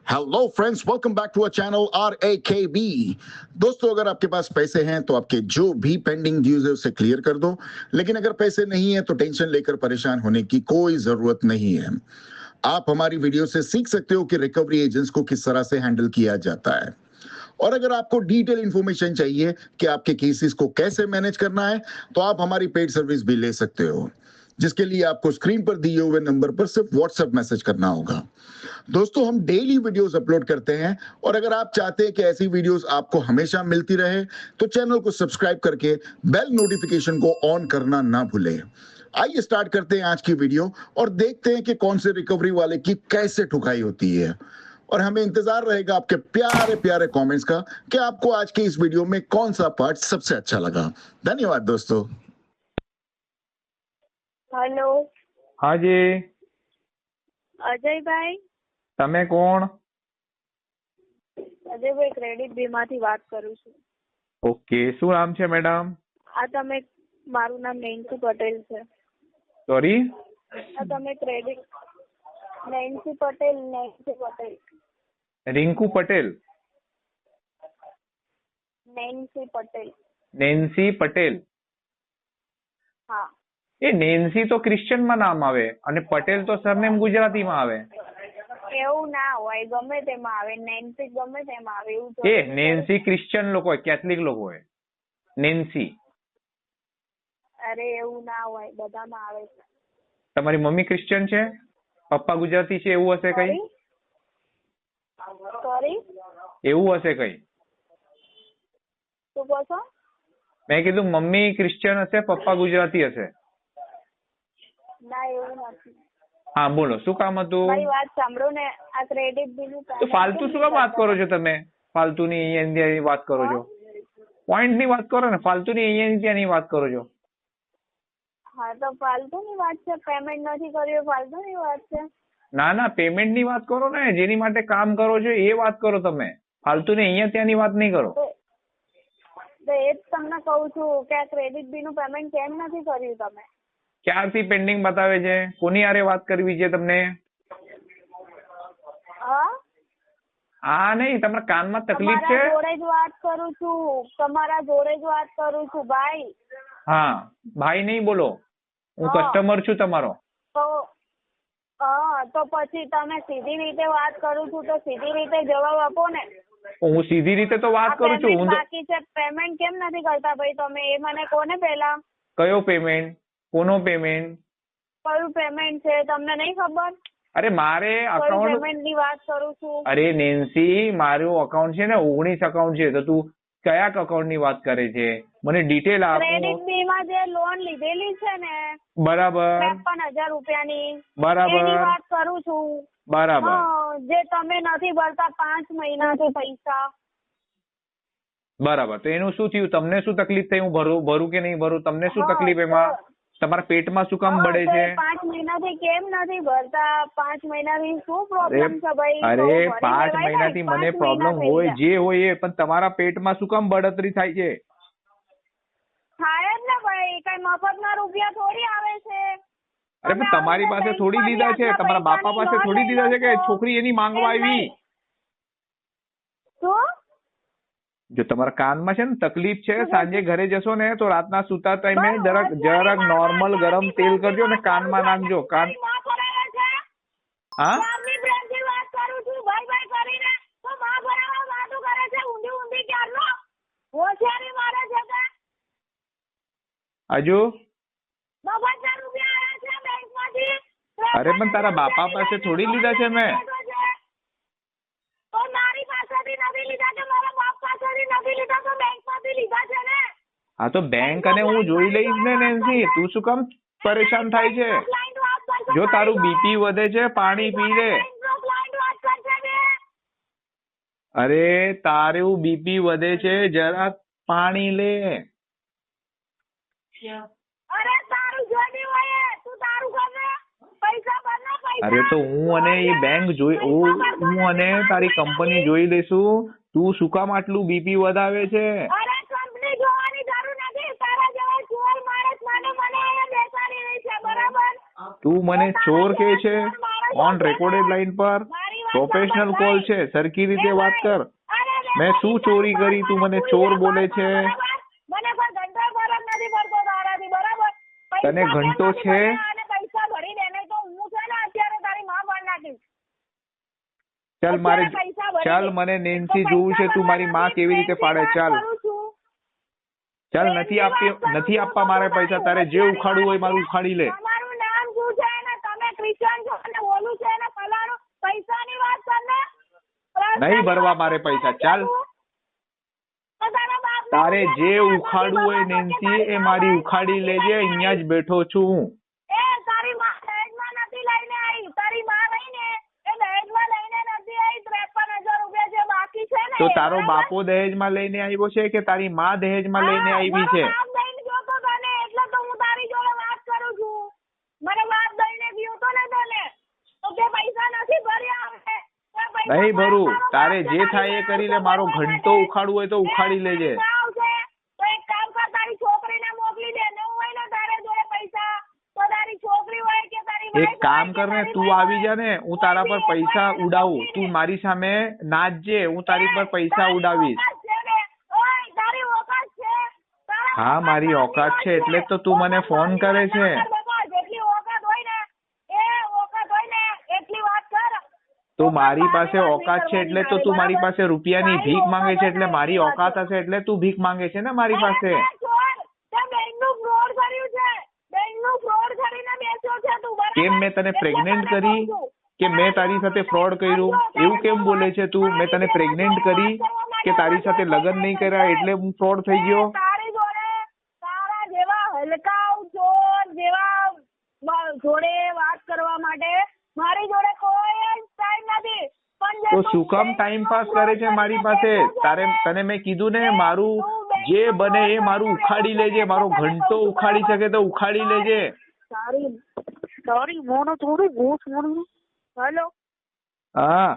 Hello friends, welcome back to our channel RAKB। दोस्तों, अगर आपके पास पैसे हैं तो आपके जो भी पेंडिंग ड्यूज है उसे क्लियर कर दो, लेकिन अगर पैसे नहीं है तो टेंशन लेकर परेशान होने की कोई जरूरत नहीं है। आप हमारी वीडियो से सीख सकते हो कि रिकवरी एजेंट्स को किस तरह से हैंडल किया जाता है। और अगर आपको डिटेल इंफॉर्मेशन चाहिए कि आपके केसेस को कैसे मैनेज करना है, तो आप हमारी पेड सर्विस भी ले सकते हो, जिसके लिए आपको स्क्रीन पर दिए हुए नंबर पर सिर्फ व्हाट्सएप मैसेज करना होगा। दोस्तों, हम डेली वीडियोस अपलोड करते हैं, और अगर आप चाहते हैं कि ऐसी वीडियोस आपको हमेशा मिलती रहे तो चैनल को सब्सक्राइब करके बेल नोटिफिकेशन को ऑन करना ना भूलें। आइए स्टार्ट करते हैं आज की वीडियो और देखते हैं कि कौन से रिकवरी वाले की कैसे ठुकाई होती है। और हमें इंतजार रहेगा आपके प्यारे प्यारे कमेंट्स का कि आपको आज के इस वीडियो में कौन सा पार्ट सबसे अच्छा लगा। धन्यवाद दोस्तों। हेलो, હાજી, અજયભાઈ. તમે કોણ? અજયભાઈ ક્રેડિટ બીમાથી વાત કરું છું. ઓકે, શું નામ છે મેડમ? મારું નામ નેન્સી પટેલ છે. સોરી? તમે credit Nancy Patel. Rinku Patel? Nancy Patel. Nancy Patel? હા. એ નેન્સી તો ક્રિશ્ચનમાં નામ આવે અને પટેલ તો સરનેમ ગુજરાતીમાં આવે. એવું ના હોય, ગમે તેમાં આવે. નેન્સી ગમે તેમાં આવે એવું. એ નેન્સી ક્રિશ્ચન લોકો હોય, કેથલિક લોકો હોય. નેન્સી. અરે એવું ના હોય, બધામાં આવે છે. તમારી મમ્મી ક્રિશ્ચન છે, પપ્પા ગુજરાતી છે, એવું હશે કઈ? સોરી, એવું હશે કઈ? શું કહો છો? મેં કીધું મમ્મી ક્રિશ્ચન હશે, પપ્પા ગુજરાતી હશે. ના, એવું નથી. હા બોલો, શું કામ હતું? મારી વાત સાંભળો ને. આ ક્રેડિટ બિલનું તો ફાલતુ શું કામ વાત કરો છો તમે? ફાલતુની અહીંયા વાત કરો છો. પોઈન્ટ ની વાત કરો ને, ફાલતુની અહીંયા ત્યાંની વાત કરો છો. હા, તો ફાલતુની વાત છે. પેમેન્ટ નથી કર્યું, ફાલતુની વાત છે. ના ના, પેમેન્ટ ની વાત કરો ને. જેની માટે કામ કરો છો એ વાત કરો તમે. ફાલતુની અહીંયા ત્યાંની વાત નહીં કરો. તો એ જ તમને કહું છું કે આ ક્રેડિટ બિલ નું પેમેન્ટ કેમ નથી કર્યું તમે? ક્યારથી પેન્ડિંગ બતાવે છે? કોની હારે વાત કરવી છે તમને? હા નહીં, તમારા કાનમાં તકલીફ છે? જોડે જ વાત કરું છું. તમારા જોડે જ વાત કરું છું ભાઈ. હા, ભાઈ નહીં બોલો, હું કસ્ટમર છું તમારો. તો પછી તમે સીધી રીતે વાત કરું છું તો સીધી રીતે જવાબ આપો ને. હું સીધી રીતે તો વાત કરું છું. હું બાકી છે, પેમેન્ટ કેમ નથી કરતા ભાઈ તમે? એ મને કોને પેલા? કયો પેમેન્ટ? કોનો પેમેન્ટ? કયું પેમેન્ટ છે તમને નહીં ખબર? અરે મારે અકાઉન્ટ પેમેન્ટ ની વાત કરું છું. અરે નેન્સી, મારું અકાઉન્ટ છે ને 19 અકાઉન્ટ છે, તો તું કયા અકાઉન્ટ ની વાત કરે છે? મને ડિટેલ આપ. ક્રેડિટ બી માં જે લોન લીધેલી છે ને, બરાબર, 53,000 રૂપિયાની, બરાબર, એની વાત કરું છું. બરાબર. જે તમે નથી ભરતા 5 મહિનાથી પૈસા. બરાબર, તો એનું શું થયું? તમને શું તકલીફ થઈ? હું ભરું કે નહીં ભરું? તમને શું તકલીફ? એમાં તમારા પેટમાં શું કામ બળે છે? 5 મહિનાથી કેમ નથી ભરતા? 5 મહિનાથી શું પ્રોબ્લેમ છે ભાઈ? અરે 5 મહિનાથી મને પ્રોબ્લેમ હોય, જે હોય એ, પણ તમારા પેટમાં શું કામ બળતરી થાય છે? થાય જ ને ભાઈ, કઈ મફતના રૂપિયા થોડી આવે છે. અરે પણ તમારી પાસે થોડી દીધા છે, તમારા બાપા પાસે થોડી દીધા છે કે છોકરી એની માંગવા આવી? શું? જો તમારા કાનમાં છે ને તકલીફ છે, સાંજે ઘરે જશો ને તો રાતના સુતા ટાઈમે જરાક નોર્મલ ગરમ તેલ કરજો ને કાનમાં નાખજો. કાન હા હજુ? અરે પણ તારા બાપા પાસે થોડી લીધા છે મેં. હા તો બેંક અને હું જોઈ લઈશ ને નેન્સી, તું શું કામ પરેશાન થાય છે? જો તારું બીપી વધે છે, પાણી પી લે. અરે તારું બીપી વધે છે, જરા પાણી લે. અરે તો હું અને એ બેંક હું અને તારી કંપની જોઈ લઈશું. તું શું કામ આટલું બીપી વધાવે છે? તું મને ચોર કહે છે ઓન રેકોર્ડેડ લાઈન પર? પ્રોફેશનલ કોલ છે, સરખી રીતે વાત કર. મેં શું ચોરી કરી? તું મને ચોર બોલે છે? મને કોઈ ઘંટો ફરક નથી પડતો તારાથી, બરાબર? તને ઘંટો છે? પૈસા ભરી દે, નહીં તો હું છે ને અત્યારે તારી માં ભરી નાખીશ. ચાલ મને નેન્સી જોવું છે, તું મારી માં કેવી રીતે પાડે. ચાલ નથી આપવા મારે પૈસા. તારે જે ઉખાડવું હોય મારું ઉખાડી લે. તમારું નામ શું છે ને તમે ક્રિશ્ચન છો ને ઓલું છે ને ફલાણું, પૈસાની વાત કર ને. નહીં ભરવા મારે પૈસા. ચાલ તારે જે ઉખાડવું હોય નેન્સી એ મારી ઉખાડી લેજે. અહીંયા જ બેઠો છું હું. તારી માં દહેજમાં નથી લઈને આવી. તારી માં લઈને એ દહેજમાં લઈને નથી આવી. 53,000 રૂપિયા જે બાકી છે ને. તો તારો બાપો દહેજમાં લઈને આવ્યો છે કે તારી માં દહેજમાં લઈને આવી છે? એટલે તો હું તારી જોડે વાત કરું છું. મને વાત દઈને ગયો તો ને તને તો કે પૈસા નથી ભર્યા અમે. નહીં ભરું. તારે જે થાય એ કરી લે. મારો ઘંટો ઉખાડવું હોય તો ઉખાડી લેજે. તો એક કામ કર, તારી છોકરીને મોકલી દે. ન હોય ને તારે જોડે પૈસા તો તારી છોકરી હોય કે તારી એક કામ કર ને, તું આવી જા ને, હું તારા પર પૈસા ઉડાવું. તું મારી સામે નાચજે, હું તારી પર પૈસા ઉડાવીશ. હા મારી ઓકાત છે એટલે તો તું મને ફોન કરે છે. તો મારી પાસે ઓકાત છે એટલે તો તું મારી પાસે રૂપિયાની ભીખ માંગે છે. એટલે મારી ઓકાત હશે એટલે તું ભીખ માંગે છે ને મારી પાસે. કેમ મેં તને પ્રેગ્નેન્ટ કરી કે મેં તારી સાથે ફ્રોડ કર્યું? એવું કેમ બોલે છે તું? મેં તને પ્રેગ્નેન્ટ કરી કે તારી સાથે લગ્ન નહીં કર્યા એટલે હું ફ્રોડ થઈ ગયો? જોડે વાત કરવા માટે મારી જોડે કોઈ ટાઈમ નથી. તો શું કામ ટાઈમ પાસ કરે છે મારી પાસે? તને મેં કીધું ને, મારું જે બને એ મારું ઉખાડી લેજે. મારો ઘંટો ઉખાડી શકે તો ઉખાડી લેજે. તારી મોનો થોડું ઘૂસ મોનું. હેલો હા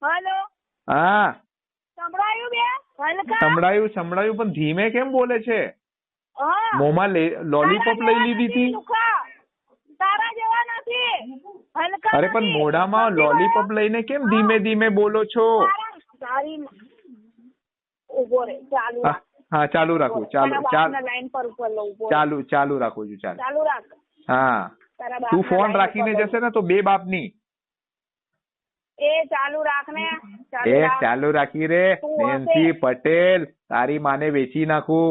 હેલો હા સંભળાયું બે? સંભળાયું પણ ધીમે કેમ બોલે છે? હા મોમાં લોલીપોપ લઈ લીધી હતી? તારા જેવા નથી. અરે પણ મોઢામાં લોલીપોપ લઈને કેમ ધીમે ધીમે બોલો છો? ઉભો રે. હા ચાલુ રાખું. ચાલુ રાખું છું. ચાલુ રાખ. હા તું ફોન રાખીને જશે ને તો બે બાપની. ચાલુ રાખ ને. ચાલુ રાખી રે. નેન્સી પટેલ, તારી માને વેચી નાખું.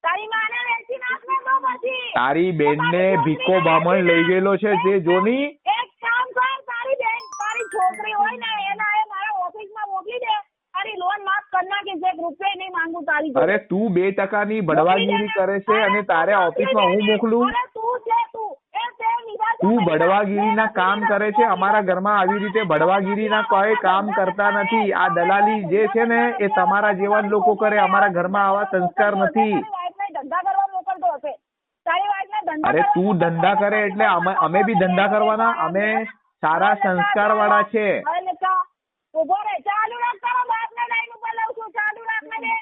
તારી માને વેચી નાખ ને તો પછી તારી બેનને ભીકો બામણ લઈ ગયેલો છે જે જોની. એક કામ કર, તારી બેન તારી છોકરી હોય ને એના એ મારા ઓફિસમાં મોકલી દે. તારી લોન માફ કરી નાખીશ. 1 રૂપિયા નહીં માંગુ તારી જોડે. અરે તું 2% ની બળવાગીરી કરે છે અને તારે ઓફિસમાં હું મોકલું? તું બળવાગીરીના કામ કરે છે. અમારા ઘરમાં આવી રીતે બળવાગીરીના કોઈ કામ કરતા નથી. આ દલાલી જે છે ને એ તમારા જેવા જ લોકો કરે. અમારા ઘરમાં આવા સંસ્કાર નથી. અરે તું ધંધા કરે એટલે અમે બી ધંધા કરવાના. અમે સારા સંસ્કાર વાળા છે.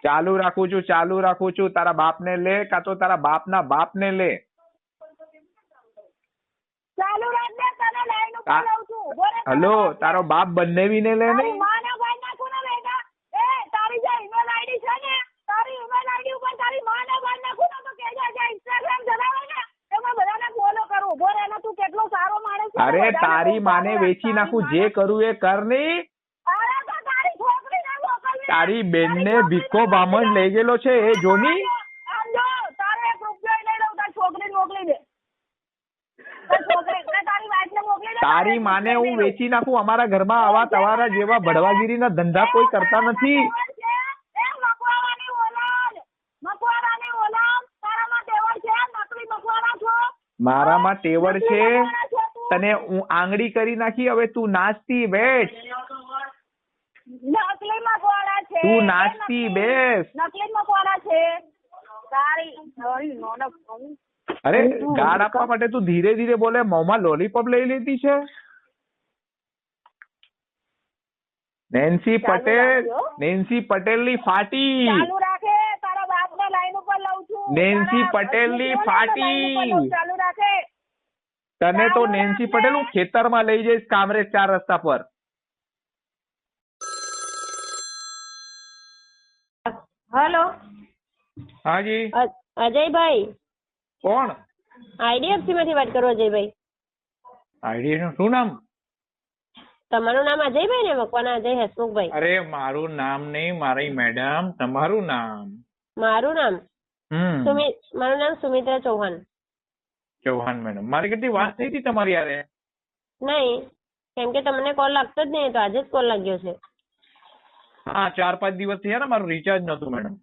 ચાલુ રાખું છું. તારા બાપને લે કાં તો તારા બાપના બાપને લે. હલો, તારો બાપ બંનેવીને લે ને. અરે તારી માને વેચી નાખું. જે કરું એ કર ની. તારી બેનને ભીખો બામણ લઈ ગયેલો છે એ જોની. તારી માને હું વેચી નાખું. અમારા ઘરમાં આવા તમારા જેવા ભડવાગીરીના ધંધા કોઈ કરતા નથી. મારામાં ટેવડ છે. તને હું આંગળી કરી નાખી. હવે તું નાચતી બેસ. તું નાચતી બેસ. અરે ગાળ આપવા માટે તું ધીરે ધીરે બોલે. મોંમાં લોલીપોપ લઈ લેતી છે. નેન્સી પટેલ ની ફાટી. નેન્સી પટેલ ની ફાટી. તને તો નેન્સી પટેલ હું ખેતરમાં લઈ જઈશ કામરેજ 4 રસ્તા પર. હેલો હાજી, અજયભાઈ, કોણ? આઈડીએફસી માંથી વાત કરું અજયભાઈ. આઈડિયા શું નામ? તમારું નામ અજયભાઈ ને? મકવાના અજય હસમુખભાઈ. અરે મારું નામ નહીં મારી મેડમ, તમારું નામ. મારું નામ મારું નામ સુમિત્રા ચૌહાણ. ચૌહાણ મેડમ, મારી કેટલી વાત થઈ હતી તમારી યારે? નહીં, કેમ કે તમને કોલ લાગતો જ નહીં, તો આજે જ કોલ લાગ્યો છે. હા, 4-5 દિવસ થયા ને, મારું રિચાર્જ નતું મેડમ.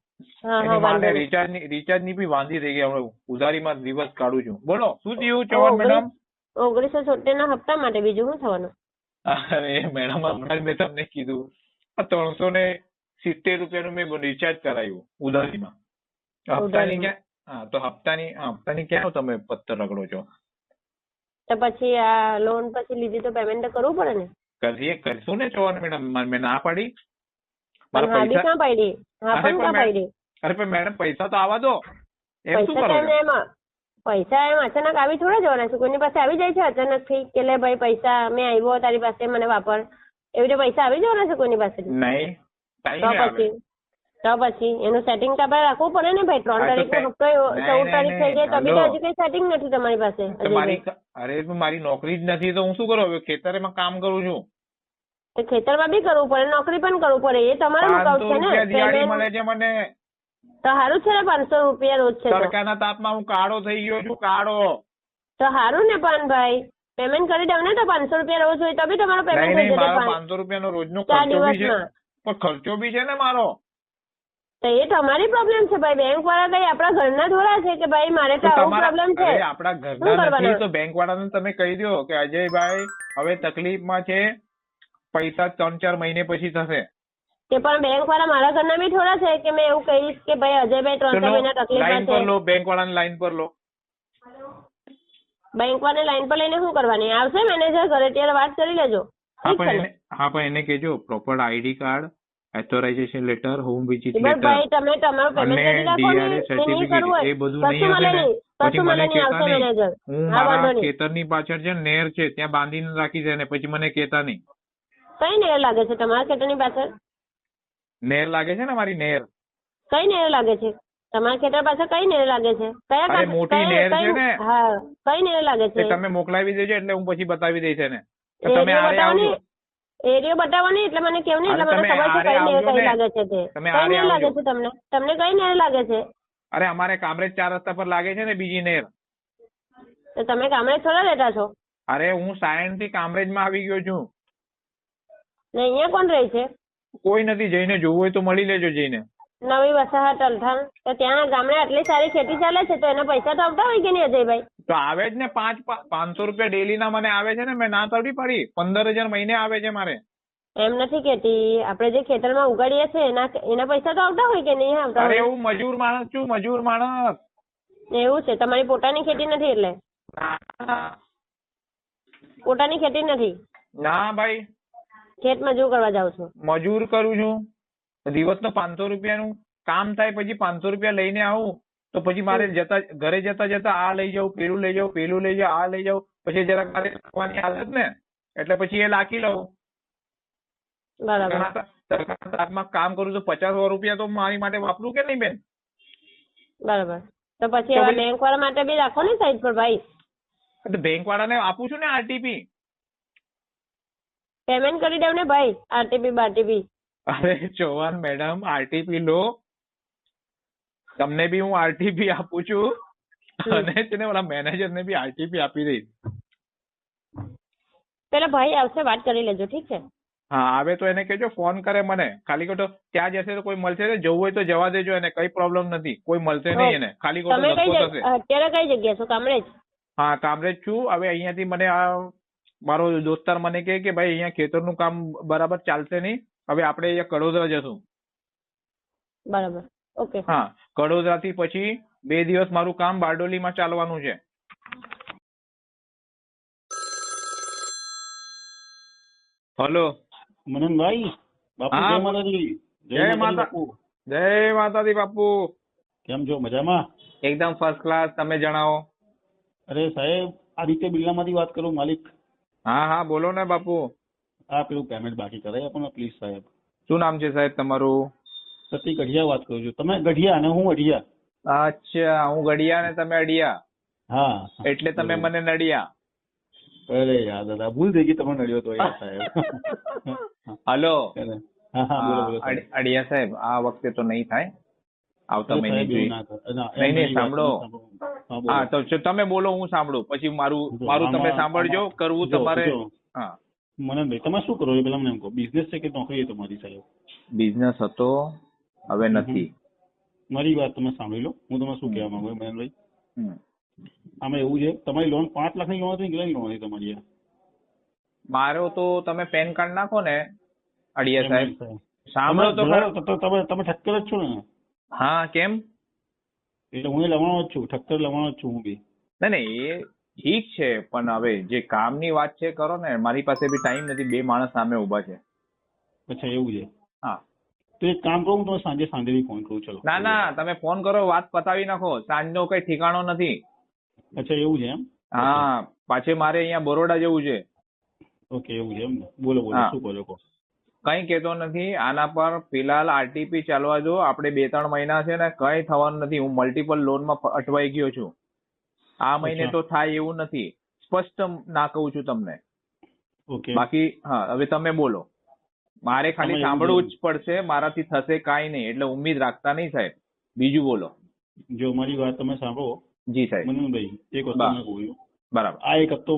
હા એની હા, માને વાંધો નહીં. રિચાર્જ ની બી વાંધી થઈ ગઈ. હમણાં ઉધારીમાં દિવસ કાઢું છું. બોલો શું થયું ચૌહાણ મેડમ? 1970 ના હપ્તા માટે, બીજું શું થવાનું? અરે મેડમ, હમણાં મેં તમને કીધું 370 રૂપિયાનું મેં રિચાર્જ કરાવ્યું ઉધારીમાં. હપ્તાની ક્યાં? હા, તો હપ્તાની ક્યાં તમે પત્તર રગડો છો? તો પછી આ લોન પછી લીધી તો પેમેન્ટ તો કરવું પડે ને. કરશું ને ચૌહાણ મેડમ, મેં ના પાડી? મારા હા બી પૈસા ક્યાં પાડી? હા પણ ક્યાં પાડી? અરે પણ મેડમ પૈસા તો આવવા દો. એમ શું પૈસા કરો છો? એમાં પૈસા એમ અચાનક આવી થોડા જવાના છે? કોઈની પાસે આવી જાય છે અચાનક થી કે લે ભાઈ પૈસા મેં આવ્યો તારી પાસે, મને વાપર, એવી રીતે પૈસા આવી જવાના છે કોઈની પાસે? નહીં, તો પછી એનું સેટિંગ તો આપણે રાખવું પડે ને ભાઈ. 3 તારીખનો હપ્તો 14 તારીખ થઈ ગઈ તો બી તો હજી કઈ સેટિંગ નથી તમારી પાસે. અરે મારી નોકરી જ નથી તો હું શું કરું? હવે ખેતરમાં કામ કરું છું. ખેતરમાં બી કરવું પડે, નોકરી પણ કરવું પડે, એ તમારું મુકાવ છે ને. દિવાળી મળે છે મને તો સારું છે ને, 500 રૂપિયા રોજ છે. તડકાના તાપમાં હું કાળો થઈ ગયો છું, કાળો. તો સારું ને પણ ભાઈ, પેમેન્ટ કરી દઉં ને તો 500 રૂપિયા રોજ હોય તો બી તમારો પેમેન્ટ થઈ જશે. 500 રૂપિયાનો રોજનો ખર્ચો બી છે, પણ ખર્ચો બી છે ને મારો. તો એ તમારી પ્રોબ્લેમ છે ભાઈ. બેંક વાળા કઈ આપણા ઘરના થોડા છે કે ભાઈ મારે તો આવો પ્રોબ્લેમ છે? આપણા ઘરના નથી તો બેંક વાળાને તમે કહી દો કે અજયભાઈ હવે તકલીફમાં છે, પૈસા 3-4 મહિને પછી થશે. કે પણ બેંક વાળા મારા ઘરના બી થોડા છે કે મેં એવું કહીશ કે ભાઈ અજયભાઈ 3-4 મહિના તકલીફમાં છે. લો બેંક વાળાને લાઈન પર લો. બેંક વાળાને લાઈન પર લઈને શું કરવાની? આવશે મેનેજર ઘરે, ત્યારે વાત કરી લેજો. હા પણ એને કહેજો proper ID card, authorisation letter, home visit letter ભાઈ તમે તમારું પેમેન્ટ કરી રાખો ને, એ કરવું હોય એ બધું નહીં હશે ને પછી મને કહેતા નહીં. હું મારા ખેતરની પાછળ છે નેર છે, ત્યાં બાંધીને રાખી છે ને પછી મને કહેતા નહીં. કઈ નેર લાગે છે તમારા ખેતરની પાછળ? નેર લાગે છે ને મારી નેર. કઈ નેર લાગે છે તમારા ખેતર પાછળ? કઈ નેર લાગે છે? અરે મોટી નેર છે ને. હા, કઈ નેર લાગે છે? તમે મોકલાવી દેજો એટલે હું પછી બતાવી દઈશ એને. તમે આરે આવજો. એરિયો બતાવો નહીં એટલે મને કેવું નહીં, એટલે મને ખબર છે કઈ નેર કઈ લાગે છે તે. કઈ નેર લાગે છે તમને? તમને કઈ નેર લાગે છે? અરે અમારે કામરેજ 4 રસ્તા પર લાગે છે ને બીજી નેર. તો તમે કામરેજ થોડા રહેતા છો? અરે હું સાયણ થી કામરેજમાં આવી ગયો છું. ને અહીંયા કોણ રહે છે? કોઈ નથી, જઈને જોવું હોય તો મળી લેજો જઈને. નવી વસાહત અલથાણ, તો ત્યાં ગામડે આટલી સારી ખેતી ચાલે છે તો એના પૈસા તો આવતા હોય કે નહીં અજયભાઈ? તો આવે જ ને 500 રૂપિયા ડેલી ના મને આવે છે ને, મેં ના તોડી પડી. 15,000 મહિને આવે છે મારે. એમ નથી કેતી, આપણે જે ખેતરમાં ઉગાડીએ છીએ એના પૈસા તો આવતા હોય કે નહીં આવતા? અરે હું મજૂર માણસ છું, મજૂર માણસ. એવું છે? તમારી પોતાની ખેતી નથી એટલે? પોતાની ખેતી નથી? ના ભાઈ, ખેત મજૂર કરવા જાવ છો? મજૂર કરું છું. દિવસનો 500 રૂપિયાનું કામ થાય, પછી 500 રૂપિયા લઈને આવું તો પછી મારે ઘરે જતા આ લઈ જાઉં, પેલું લઈ જાઉં, પેલું લઈ જાઉં, આ લઈ જાઉં, પછી જરાક મારે ખાવાની આદત ને એટલે પછી એ લાખી લઉં. બરાબર. સરકારમાં કામ કરું તો 50 રૂપિયા તો મારી માટે વાપરું કે નહીં બેન? બરાબર. તો પછી હવે બેંક વાળા માટે બી રાખો ને સાઈડ પર ભાઈ. બેંક વાળાને આપું છું ને આરટીપી. પેમેન્ટ કરી દેવ ને ભાઈ, આરટીપી બારટીપી. અરે ચૌહાણ મેડમ, આરટીપી લો, તમને બી હું આરટીપી આપું છું અને તેને ઓલા મેનેજર ને બી આરટીપી આપી દઈશ. પેલા ભાઈ આવશે, વાત કરી લેજો, ઠીક છે? હા, આવે તો એને કહેજો ફોન કરે મને. ખાલી ખોટો ત્યાં જશે તો કોઈ મળશે ને, જવું હોય તો જવા દેજો એને, કઈ પ્રોબ્લેમ નથી, કોઈ મળશે નહીં એને. ખાલી ખોટો ધક્કો થશે. અત્યારે કઈ જગ્યા છો? કામરેજ? હા, કામરેજ છું. હવે અહીંયાથી મને મારો દોસ્તાર મને કહે કે ભાઈ અહીંયા ખેતરનું કામ બરાબર ચાલશે નહીં, હવે આપણે અહીંયા કડોદરા જશું. બરાબર, ઓકે. હા, કડોદરા થી પછી 2 દિવસ મારું કામ બારડોલીમાં ચાલવાનું છે. હલો મનનભાઈ, બાપુ જય માતાજી. જય માતાજી બાપુ. કેમ છો? મજામાં? એકદમ ફર્સ્ટ ક્લાસ. તમે જણાવો. અરે સાહેબ, આદિત્ય બિરલામાંથી વાત કરું માલિક. હા હા બોલો ને બાપુ. આ પેલું પેમેન્ટ બાકી કરાય આપો ને પ્લીઝ સાહેબ. શું નામ છે સાહેબ તમારું? સતીક અઢિયા વાત કરું છું. તમે ગઢિયા અને હું અઢિયા. અચ્છા, હું ગડિયા ને તમે અડિયા, હા એટલે તમે મને નડિયા. અરે યાર દાદા ભૂલ થઈ ગઈ, તમે નડ્યો તો યાર સાહેબ. હલો. હા હા બોલો બોલો સાહેબ. અડિયા સાહેબ, આ વખતે તો નહીં થાય, આવતા અરે મહિને સાહેબ, એવું જોઈએ. ના કરો. ના, નહીં એમ નહીં, મારી વાત સાંભળો. તમે સાંભળો. હા, બોલો. હા તો તમે બોલો, હું સાંભળું, પછી મારું જો, તમે આમાં- સાંભળજો. આમાં- કરવું જો, તમારે. જો. હા. મનનભાઈ તમે શું કરો છો પેલા મને એમ કહો, બિઝનેસ છે કે નોકરી છે તમારી સાહેબ? બિઝનેસ હતો, હવે નથી. મારી વાત તમે સાંભળી લો, હું તમને શું કહેવા માંગુ મનનભાઈ. હમ. આમાં એવું છે, તમારી લોન 5 લાખની લોન હતી, કેટલાની લોન હતી તમારી? મારો તો તમે પેન કાર્ડ નાખો ને અડિયા એમ સાહેબ. નહીં સાહેબ. સાંભળો તો ખરા. તમે ઠક્કર જ છો ને? હા, કેમ? એટલે હું લવાણો જ છું, ઠક્કર લવાણો જ છું હું બી. નહીં નહીં, એ ઠીક છે, પણ હવે જે કામની વાત છે કરો ને. મારી પાસે બી ટાઈમ નથી, 2 માણસ સામે ઉભા છે. અચ્છા એવું છે. હા. તો એક કામ કરું, હું તમને સાંજે બી ફોન કરું. ચલો. ના ના, તમે ફોન કરો, વાત પતાવી નાખો. સાંજનો કઈ ઠેકાણો નથી. અચ્છા એવું છે એમ? હા, પાછે મારે અહીંયા બરોડા જવું છે. ઓકે એવું છે એમ ને? બોલો બોલો, હા. શું કરો કહો. કઈ કેતો નથી આના પર. ફિલહાલ આરટીપી ચાલવા દો. આપણે 2-3 મહિના છે ને, કઈ થવાનું નથી. હું મલ્ટિપલ લોનમાં અટવાઈ ગયો છું. આ મહિને અચ્છા. તો થાય એવું નથી. સ્પષ્ટ ના કહું છું તમને. ઓકે. બાકી હા, હવે તમે બોલો. મારે ખાલી તમે એવું સાંભળવું જ પડશે. મારાથી થશે કાંઈ નહીં, એટલે ઉમ્મીદ રાખતા નહીં સાહેબ. બીજું બોલો. જો મારી વાત તમે સાંભળો જી સાહેબ. મનનભાઈ, એક વસ્તુ બા. મેં કહ્યું. બરાબર. આ એક હપ્તો,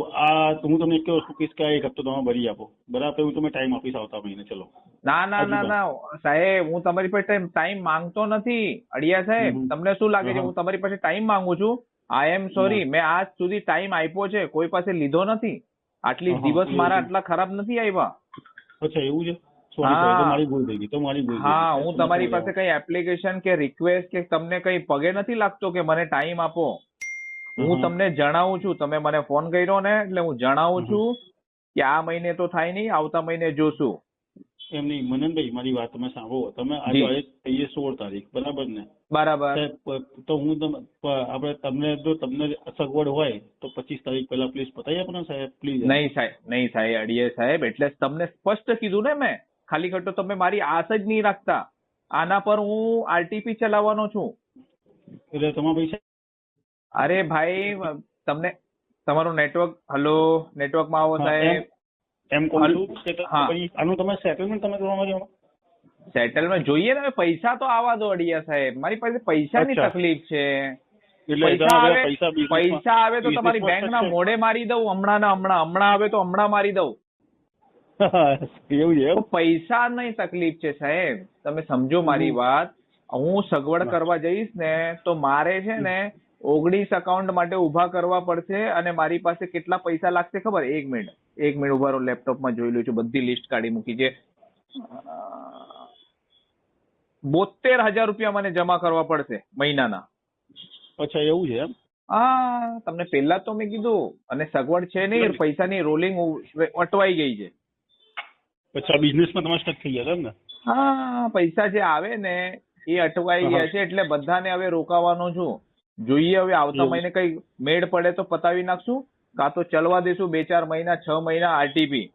હું તમને એક વસ્તુ કહીશ કે આ એક હપ્તો તમે ભરી આપો, બરાબર? હું તમે ટાઈમ આપીશ આવતા મહિને. ચલો. ના ના ના ના સાહેબ, હું તમારી પાસે ટાઈમ માંગતો નથી અડિયા સાહેબ. તમને શું લાગે છે હું તમારી પાસે ટાઈમ માંગુ છું? આઈ એમ સોરી, મેં આજ સુધી ટાઈમ આપ્યો છે, કોઈ પાસે લીધો નથી. આટલી દિવસ મારા આટલા ખરાબ નથી આવ્યા. અચ્છા એવું છે? સોરી સોરી, તો મારી ભૂલ થઈ ગઈ, તો મારી ભૂલ થઈ ગઈ. હા, હું તમારી પાસે કઈ એપ્લિકેશન કે રિક્વેસ્ટ કે તમને કઈ પગે નથી લાગતો કે મને ટાઈમ આપો. હું તમને જણાવું છું, તમે મને ફોન કર્યો ને એટલે હું જણાવું છું કે આ મહિને તો થાય નહીં, આવતા મહિને જોશું. એમ નહીં મનનભાઈ, મારી વાત તમે સાંભળો. તમે આજે થઈ 16 તારીખ, બરાબર ને? બરાબર. તો હું આપણે તમને સગવડ હોય તો 25 તારીખ પહેલા પ્લીઝ પતાવી આપો ને સાહેબ, પ્લીઝ. નહીં થાય અડિયા સાહેબ, એટલે તમને સ્પષ્ટ કીધું ને મેં. ખાલી ખોટો તમે મારી આશ જ નહીં રાખતા. આના પર હું આરટીપી ચલાવવાનો છું. એટલે તમારા પૈસા. અરે ભાઈ, તમને તમારું નેટવર્ક, હલો, નેટવર્કમાં આવો સાહેબ. એમ કહું છું કે આનું તમે સેટલમેન્ટ તમે કરવા માંગો? સેટલમેન્ટ જોઈએ ને, પૈસા તો આવવા દો અડિયા સાહેબ. મારી પાસે પૈસાની તકલીફ છે. પૈસા આવે તો તમારી બેંકના મોઢે મારી દઉં હમણાં આવે તો હમણાં મારી દઉં. એવું છે? પૈસા નહીં તકલીફ છે સાહેબ, તમે સમજો મારી વાત. હું સગવડ કરવા જઈશ ને તો મારે છે ને 19 એકાઉન્ટ માટે ઉભા કરવા પડશે. અને મારી પાસે કેટલા પૈસા લાગશે ખબર? 1 મિનિટ ઉભા રહો, લેપટોપમાં જોઈ લઉં છું. બધી લિસ્ટ કાઢી મૂકી છે. 72,000 રૂપિયા મને જમા કરવા પડશે મહિનાના. અચ્છા એવું છે એમ? હા, તમને પહેલા તો મેં કીધું. અને સગવડ છે નહીં, પૈસાની રોલિંગ અટવાઈ ગઈ છે. અચ્છા, બિઝનેસમાં તમે સ્ટક થઈ ગયા ને? હા, પૈસા જે આવે ને એ અટવાઈ ગયા છે, એટલે બધાને હવે રોકાવાનો છું. જોઈએ હવે આવતા મહિને કઈ મેળ પડે તો પતાવી નાખશું, કાં તો ચલવા દેશું 2-4 મહિના, 6 મહિના આરટીપી.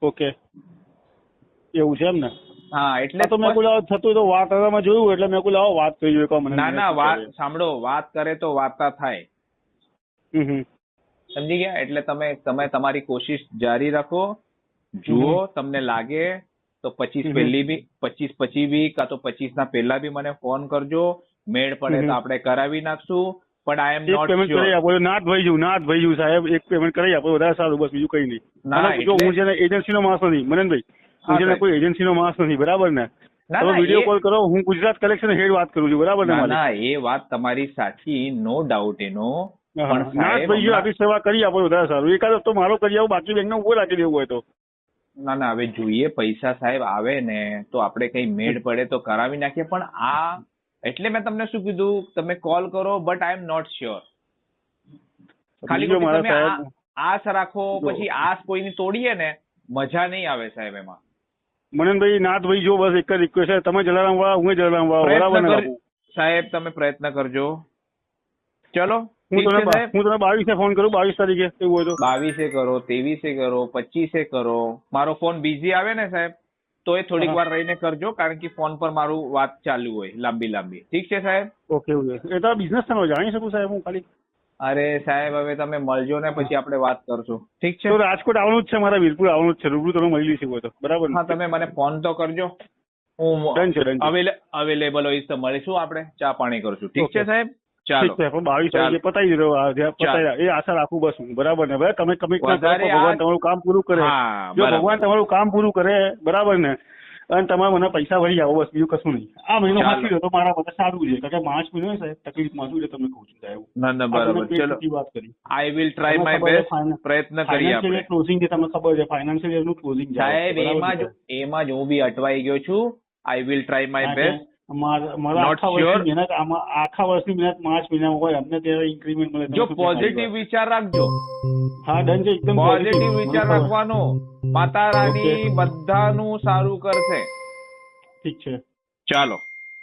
ઓકે એવું છે એમ ને? હા, એટલે તો મેં બોલા થતું તો વાર્તામાં જોયું, એટલે મેં બોલા વાત કરી જોઈએ. ના ના, વાત સાંભળો, વાત કરે તો વાર્તા થાય. સમજી ગયા? એટલે તમે તમારી કોશિશ જારી રાખો. જુઓ, તમને લાગે તો 25 પછી બી કાં તો 25 ના પહેલા બી મને ફોન કરજો. મેળ પડે તો આપણે કરાવી નાખશું. પણ આઈ એમ નોટ પેમેન્ટ કરી આપો. નાથ ભાઈ જુ સાહેબ, એક પેમેન્ટ કરી આપો, વધારે સારું. બસ બીજું કઈ નહીં. જો હું છે ને એજન્સીનો માણસ નથી મનનભાઈ, હું છે ને કોઈ એજન્સીનો માણસ નથી, બરાબર ને? તમે વિડીયો કોલ કરો, હું ગુજરાત કલેક્શન હેડ વાત કરું છું, બરાબર ને? ના, એ વાત તમારી સાચી, નો ડાઉટ એનો. નાથ ભાઈ જો આપણી સેવા કરી આપો, વધારે સારું. એકાદ હપ્તો મારો કરી આવો, બાકી બેંકને ઉભો રાખી દેવું હોય તો. ના, હવે જોઈએ. પૈસા સાહેબ આવે ને તો આપણે કઈ મેળ પડે તો કરાવી નાખીએ. પણ આ એટલે મેં તમને શું કીધું, તમે કોલ કરો, but I am not sure. ખાલી તમે આસ રાખો, પછી આસ કોઈની તોડીએ ને મજા નહીં આવે સાહેબ એમાં. મનનભાઈ, નાથભાઈ જો બસ એક જ રિક્વેસ્ટ છે, તમે જલારામ વાળા, હું જલારામ વાળા, બરાબર ને? સાહેબ તમે પ્રયત્ન કરજો. ચલો, ઠીક છે સાહેબ? હું તને 22 ફોન કરું, 22 તારીખે એવું હોય તો. 22 કરો, 23 કરો, 25 કરો. મારો ફોન બીઝી આવે ને સાહેબ તો એ થોડીક વાર રહીને કરજો, કારણ કે ફોન પર મારું વાત ચાલુ હોય લાંબી. ઠીક છે સાહેબ? Okay okay. એ તો બિઝનેસ તમે જાણી શકું સાહેબ હું ખાલી? અરે સાહેબ હવે તમે મળજો ને પછી આપણે વાત કરશું. ઠીક છે? તો રાજકોટ આવવાનું જ છે, મારા વીરપુર આવવાનું જ છે, રૂબરૂ તમે મળી લઈશું હોય તો. બરાબર ને? હા, તમે મને ફોન તો કરજો, હું ડન છે. અવેલેબલ હોઈશ તો મળીશું, આપણે ચા પાણી કરશું. ઠીક છે સાહેબ? ચાલો. ઠીક છે, પણ 22 તારીખે પતાવી દીધો, એ આશા રાખું બસ હું. બરાબર ને? ભાઈ તમે કમિટમેન્ટ કરો, ભગવાન તમારું કામ પૂરું કરે. જો ભગવાન તમારું કામ પૂરું કરે, બરાબર ને, અને તમે મને પૈસા ભરી આવો, બસ બીજું કશું નહીં. આ મહિનો વાંચી લો તો મારા માટે સારું છે, કારણ કે માર્ચ મહિનો સાહેબ તકલીફમાં છું એટલે તમને કહું છું સાહેબ. ના બરાબર. ચલો, વાત કરી. I will try my best. પ્રયત્ન કરીએ આપણે. ક્લોઝિંગ જે તમને ખબર છે, ફાઇનાન્શિયલ યરનું ક્લોઝિંગ સાહેબ એમાં જ હું બી અટવાઈ ગયો છું. I will try my best. મારા આખા વર્ષની મહેનત માર્ચ મહિનામાં હોય, અમને ત્યારે ઇન્ક્રીમેન્ટ મળે. જો પોઝિટિવ વિચાર રાખજો. હા ડન છે, એકદમ પોઝિટિવ વિચાર રાખવાનો. માતા રાણી બધાનું સારું કરશે. ઠીક છે, ચાલો.